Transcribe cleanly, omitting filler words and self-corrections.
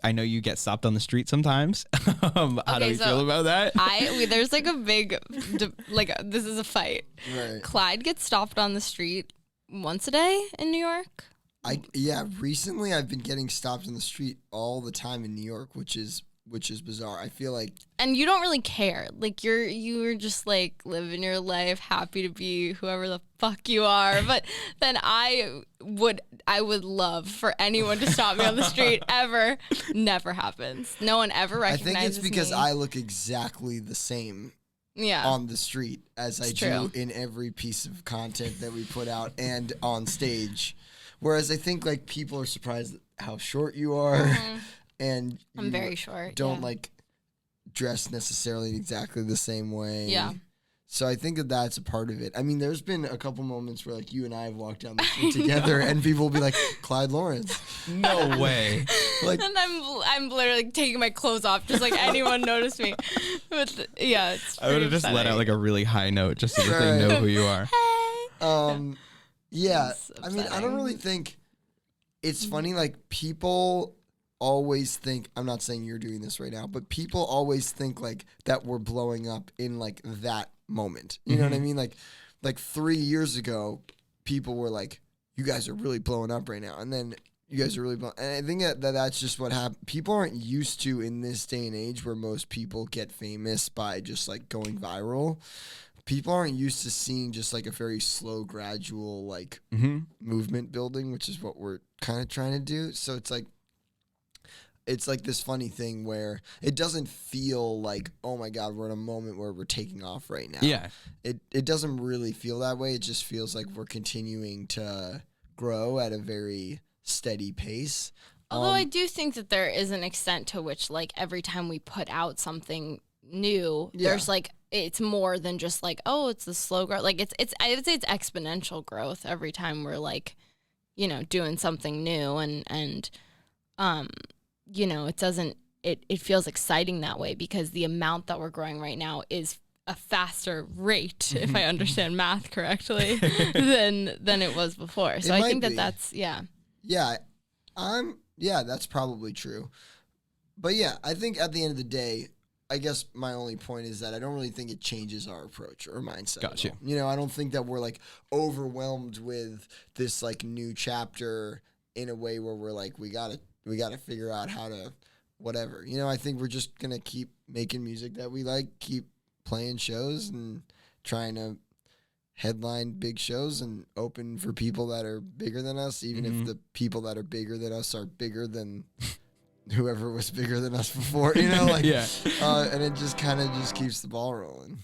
I know you get stopped on the street sometimes. How do you feel about that? There's like a big, this is a fight. Right. Clyde gets stopped on the street once a day in New York. Recently I've been getting stopped on the street all the time in New York, which is bizarre. I feel like, and you don't really care. Like you're just like living your life, happy to be whoever the fuck you are. But then I would love for anyone to stop me on the street ever. Never happens. No one ever recognizes me. I think it's because I look exactly the same on the street as I do in every piece of content that we put out and on stage. Whereas I think like people are surprised at how short you are. Mm-hmm. And I'm very short. Don't like dress necessarily exactly the same way. Yeah. So I think that that's a part of it. I mean, there's been a couple moments where like you and I have walked down the street together, and people will be like, "Clyde Lawrence." No way. Like, and I'm literally taking my clothes off, just like anyone noticed me. But yeah, it's I would have just let out like a really high note just so that they know who you are. Hey. Yeah. I mean, I don't really think it's funny. Like people always think, I'm not saying you're doing this right now, but people always think like that we're blowing up in like that moment. You know what I mean? Like 3 years ago, people were like, you guys are really blowing up right now. And then you guys are really blowing. And I think that's just what happened. People aren't used to in this day and age where most people get famous by just like going viral. People aren't used to seeing just like a very slow, gradual like movement building, which is what we're kind of trying to do. So it's like this funny thing where it doesn't feel like, oh my God, we're in a moment where we're taking off right now. Yeah. It doesn't really feel that way. It just feels like we're continuing to grow at a very steady pace. Although I do think that there is an extent to which like every time we put out something new, there's like, it's more than just like, oh, it's the slow growth. Like it's I would say it's exponential growth every time we're like, doing something new and it feels exciting that way because the amount that we're growing right now is a faster rate, if I understand math correctly, than it was before. So I think that's. Yeah, that's probably true. But yeah, I think at the end of the day, I guess my only point is that I don't really think it changes our approach or mindset. Gotcha. I don't think that we're like overwhelmed with this like new chapter in a way where we're like, we gotta figure out how to whatever. I think we're just gonna keep making music that we like, keep playing shows and trying to headline big shows and open for people that are bigger than us, even if the people that are bigger than us are bigger than whoever was bigger than us before, and it just kind of just keeps the ball rolling.